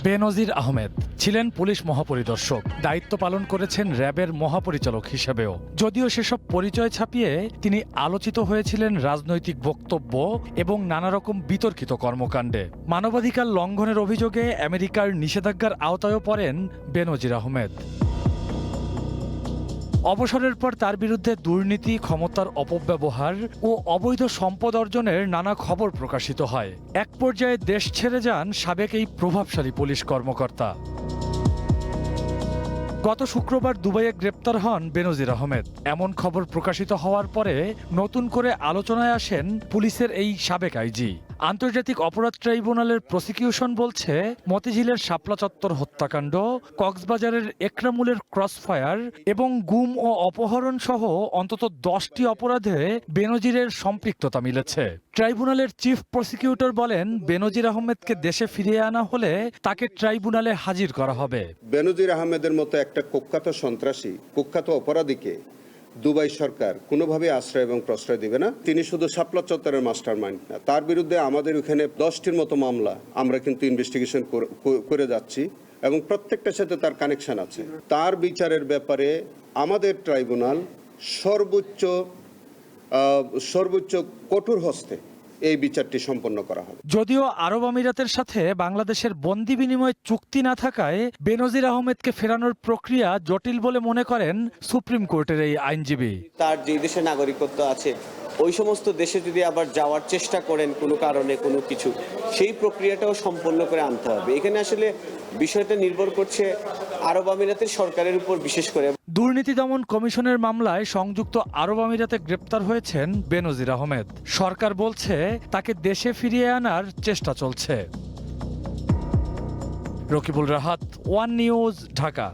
বেনজির আহমেদ ছিলেন পুলিশ মহাপরিদর্শক, দায়িত্ব পালন করেছেন র্যাবের মহাপরিচালক হিসেবেও। যদিও সেসব পরিচয় ছাপিয়ে তিনি আলোচিত হয়েছিলেন রাজনৈতিক বক্তব্য এবং নানা রকম বিতর্কিত কর্মকাণ্ডে। মানবাধিকার লঙ্ঘনের অভিযোগে আমেরিকার নিষেধাজ্ঞার আওতায়ও পড়েন বেনজির আহমেদ। অবসরের পর তার বিরুদ্ধে দুর্নীতি, ক্ষমতার অপব্যবহার ও অবৈধ সম্পদ অর্জনের নানা খবর প্রকাশিত হয়। এক পর্যায়ে দেশ ছেড়ে যান সাবেক এই প্রভাবশালী পুলিশ কর্মকর্তা। গত শুক্রবার দুবাইয়ে গ্রেপ্তার হন বেনজির আহমেদ। এমন খবর প্রকাশিত হওয়ার পরে নতুন করে আলোচনায় আসেন পুলিশের এই সাবেক আইজি। আন্তর্জাতিক অপরাধ ট্রাইব্যুনালের প্রসিকিউশন বলছে, মতিঝিলের শাপলা চত্বর হত্যাকাণ্ড, কক্সবাজারের একরামুলের ক্রসফায়ার এবং গুম ও অপহরণ সহ অন্তত 10টি অপরাধে বেনজিরের সম্পৃক্ততা মিলেছে। ট্রাইব্যুনালের চিফ প্রসিকিউটর বলেন, বেনজির আহমেদকে দেশে ফিরিয়ে আনা হলে তাকে ট্রাইব্যুনালে হাজির করা হবে। বেনজির আহমেদের মতো একটা কুখ্যাত সন্ত্রাসী, কুখ্যাত অপরাধীকে দুবাই সরকার কোনোভাবে আশ্রয় এবং প্রশ্রয় দিবে না। তিনি শুধু শাপলা চত্বরের মাস্টারমাইন্ড না, তার বিরুদ্ধে আমাদের ওখানে 10টির মতো মামলা আমরা কিন্তু ইনভেস্টিগেশন করে যাচ্ছি এবং প্রত্যেকটার সাথে তার কানেকশন আছে। তার বিচারের ব্যাপারে আমাদের ট্রাইব্যুনাল সর্বোচ্চ কঠোর হস্তে এই বিচারটি সম্পন্ন করা হবে। যদিও আরব আমিরাতের সাথে বাংলাদেশের বন্দি বিনিময় চুক্তি না থাকায় বেনজির আহমেদকে ফেরানোর প্রক্রিয়া জটিল বলে মনে করেন সুপ্রিম কোর্টের এই আইনজীবী। তার যে দেশে নাগরিকত্ব আছে ওই সমস্ত দেশে যদি আবার যাওয়ার চেষ্টা করেন কোনো কারণে কোনো কিছু, সেই প্রক্রিয়াটাও সম্পন্ন করে আনতে হবে। এখানে আসলে বিষয়টা নির্ভর করছে আরব আমিরাতের সরকারের উপর, বিশেষ করে। দুর্নীতি দমন কমিশনের মামলায় সংযুক্ত আরব আমিরাতে গ্রেপ্তার হয়েছেন বেনজির আহমেদ। সরকার বলছে তাকে দেশে ফিরিয়ে আনার চেষ্টা চলছে। Rakibul Rahat, one news, Dhaka.